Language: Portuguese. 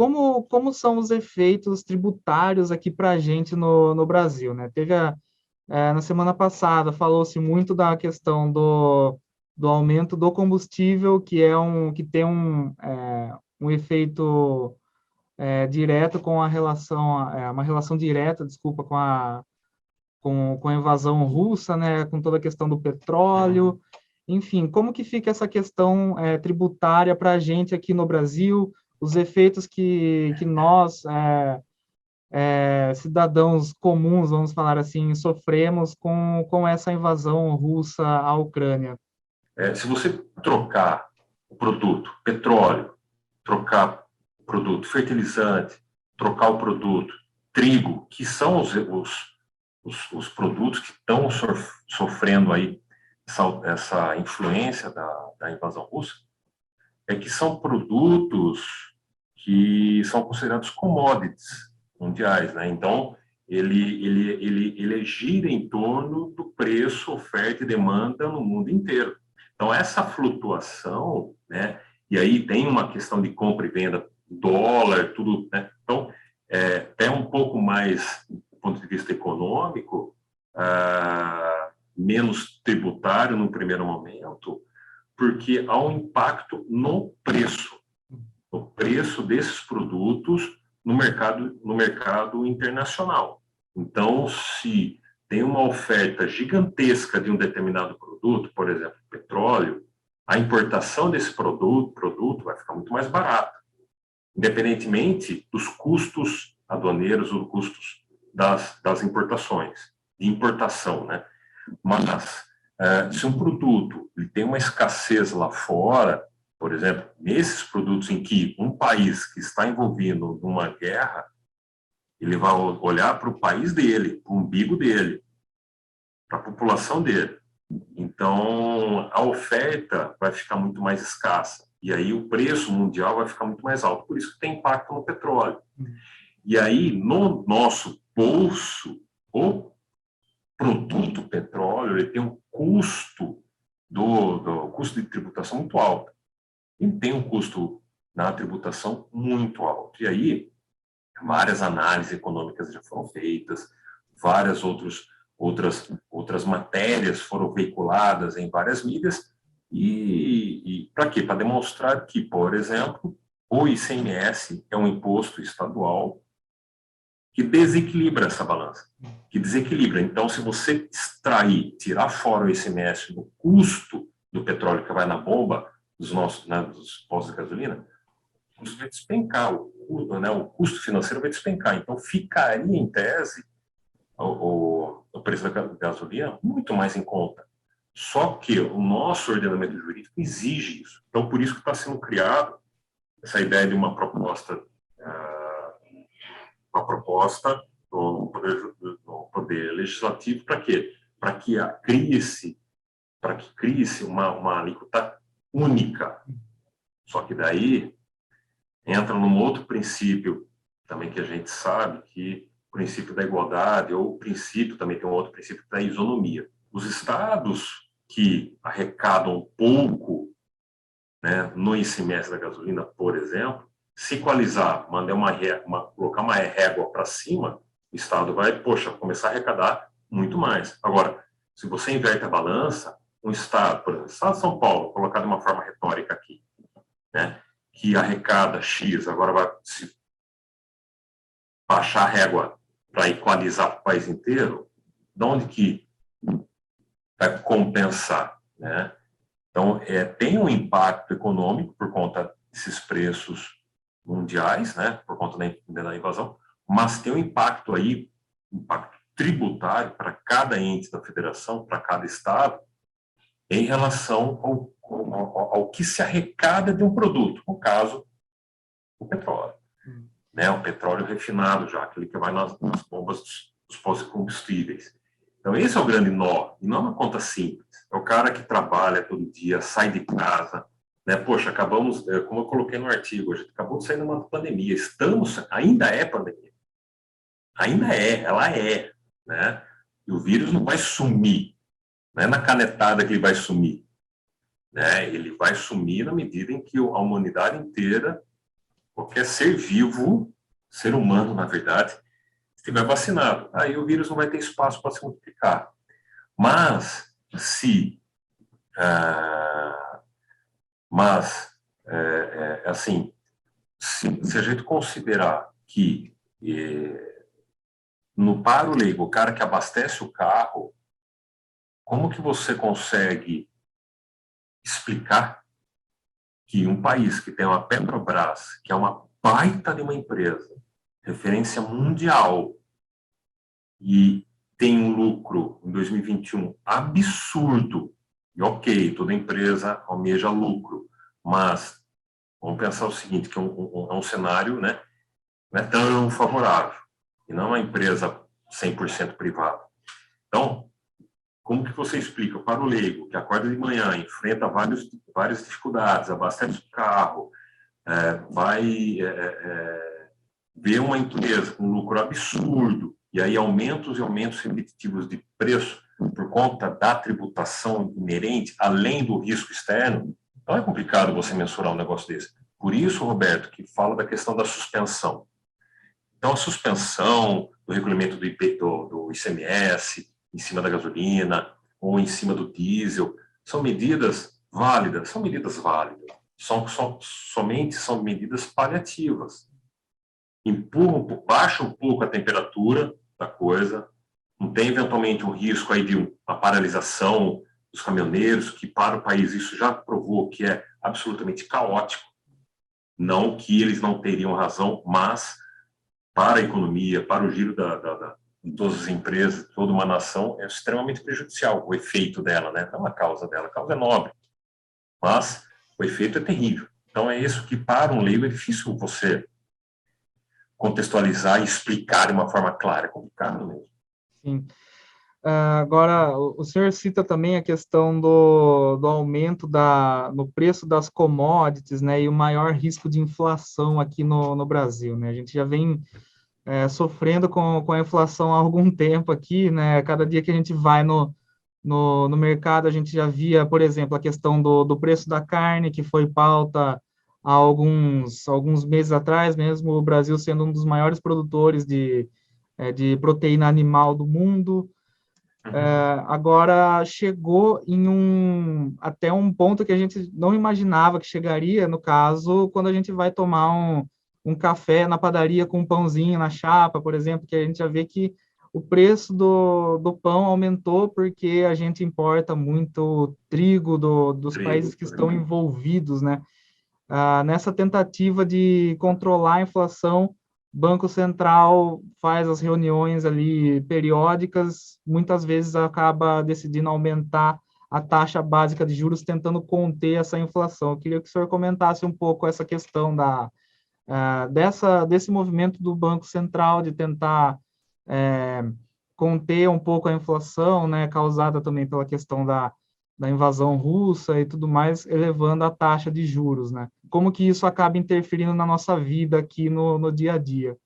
como são os efeitos tributários aqui para a gente no Brasil, né? Na semana passada, falou-se muito da questão do aumento do combustível, que tem um efeito direto com uma relação direta, desculpa, com a invasão russa, né, com toda a questão do petróleo. Enfim, como que fica essa questão tributária para a gente aqui no Brasil, os efeitos que nós, cidadãos comuns, vamos falar assim, sofremos com essa invasão russa à Ucrânia? Se você trocar o produto petróleo, trocar o produto fertilizante, trocar o produto trigo, que são os produtos que estão sofrendo aí essa influência da invasão russa, é que são produtos que são considerados commodities mundiais, né? Então, ele gira em torno do preço, oferta e demanda no mundo inteiro. Então, essa flutuação, né? E aí tem uma questão de compra e venda, dólar, tudo, né? Então, até um pouco mais, do ponto de vista econômico, menos tributário no primeiro momento, porque há um impacto no preço desses produtos no mercado internacional. Então, se tem uma oferta gigantesca de um determinado produto, por exemplo, petróleo, a importação desse produto vai ficar muito mais barata, independentemente dos custos aduaneiros ou custos das importações, de importação, né? Mas, se um produto ele tem uma escassez lá fora, por exemplo, nesses produtos em que um país que está envolvido numa guerra, ele vai olhar para o país dele, para o umbigo dele, para a população dele. Então, a oferta vai ficar muito mais escassa. E aí o preço mundial vai ficar muito mais alto. Por isso que tem impacto no petróleo. E aí, no nosso bolso, o produto petróleo ele tem um custo custo de tributação muito alto. E tem um custo na tributação muito alto. E aí, várias análises econômicas já foram feitas, várias outras matérias foram veiculadas em várias mídias. E para quê? Para demonstrar que, por exemplo, o ICMS é um imposto estadual que desequilibra essa balança, que desequilibra. Então, se você tirar fora o ICMS do custo do petróleo que vai na bomba dos postos de gasolina, o custo vai despencar, o custo financeiro vai despencar. Então, ficaria, em tese, o preço da gasolina muito mais em conta. Só que o nosso ordenamento jurídico exige isso. Então, por isso que está sendo criado essa ideia de uma proposta no poder legislativo para quê? Para que crie-se uma alíquota única. Só que daí entra num outro princípio também que a gente sabe, que o princípio da igualdade, ou o princípio, também tem um outro princípio da isonomia. Os estados que arrecadam pouco, né, no ICMS da gasolina, por exemplo, se equalizar, colocar uma régua para cima, o Estado vai, começar a arrecadar muito mais. Agora, se você inverte a balança, um Estado, por exemplo, o Estado de São Paulo, colocado de uma forma retórica aqui, né, que arrecada X, agora vai se baixar a régua para equalizar o país inteiro, de onde que vai compensar, né? Então, tem um impacto econômico por conta desses preços mundiais, né, por conta da invasão, mas tem um impacto tributário para cada ente da federação, para cada estado, em relação ao que se arrecada de um produto, no caso, o petróleo. Né, o petróleo refinado já, aquele que vai nas bombas dos postos de combustíveis. Então, esse é o grande nó, e não é uma conta simples. É o cara que trabalha todo dia, sai de casa, né? Acabamos, como eu coloquei no artigo, a gente acabou de sair de uma pandemia, ainda é pandemia. Ela é, né? E o vírus não vai sumir, não é na canetada que ele vai sumir, né? Ele vai sumir na medida em que a humanidade inteira Qualquer ser vivo, ser humano, na verdade, estiver vacinado. Aí o vírus não vai ter espaço para se multiplicar. Mas, se... assim, se a gente considerar que no paro leigo, o cara que abastece o carro, como que você consegue explicar que um país que tem uma Petrobras, que é uma baita de uma empresa, referência mundial, e tem um lucro em 2021 absurdo, e ok, toda empresa almeja lucro, mas vamos pensar o seguinte, que é um cenário, né, não é tão favorável, e não é uma empresa 100% privada. Então, como que você explica para o leigo que acorda de manhã, enfrenta várias dificuldades, abastece o carro, vai ver uma empresa com lucro absurdo, e aí aumentos e aumentos repetitivos de preço por conta da tributação inerente, além do risco externo, então é complicado você mensurar um negócio desse. Por isso, Roberto, que fala da questão da suspensão. Então, a suspensão do regulamento do ICMS em cima da gasolina ou em cima do diesel são medidas válidas, somente são medidas paliativas. Baixa um pouco a temperatura da coisa, não tem eventualmente um risco aí de uma paralisação dos caminhoneiros, que para o país isso já provou que é absolutamente caótico, não que eles não teriam razão, mas para a economia, para o giro de todas as empresas, de toda uma nação, é extremamente prejudicial o efeito dela, né? Não a causa dela, a causa é nobre, mas o efeito é terrível. Então é isso que para um leigo é difícil você contextualizar e explicar de uma forma clara, é complicado mesmo. Sim. Agora, o senhor cita também a questão do aumento no preço das commodities, né, e o maior risco de inflação aqui no Brasil, né? A gente já vem sofrendo com a inflação há algum tempo aqui, né? Cada dia que a gente vai no mercado, a gente já via, por exemplo, a questão do preço da carne, que foi pauta há alguns meses atrás, mesmo o Brasil sendo um dos maiores produtores de proteína animal do mundo. Agora chegou até um ponto que a gente não imaginava que chegaria, no caso, quando a gente vai tomar um café na padaria com um pãozinho na chapa, por exemplo, que a gente já vê que o preço do pão aumentou porque a gente importa muito trigo dos países que estão envolvidos, né? Nessa tentativa de controlar a inflação, o Banco Central faz as reuniões ali periódicas, muitas vezes acaba decidindo aumentar a taxa básica de juros, tentando conter essa inflação. Eu queria que o senhor comentasse um pouco essa questão desse movimento do Banco Central de tentar conter um pouco a inflação, né, causada também pela questão da invasão russa e tudo mais, elevando a taxa de juros, né? Como que isso acaba interferindo na nossa vida aqui no dia a dia?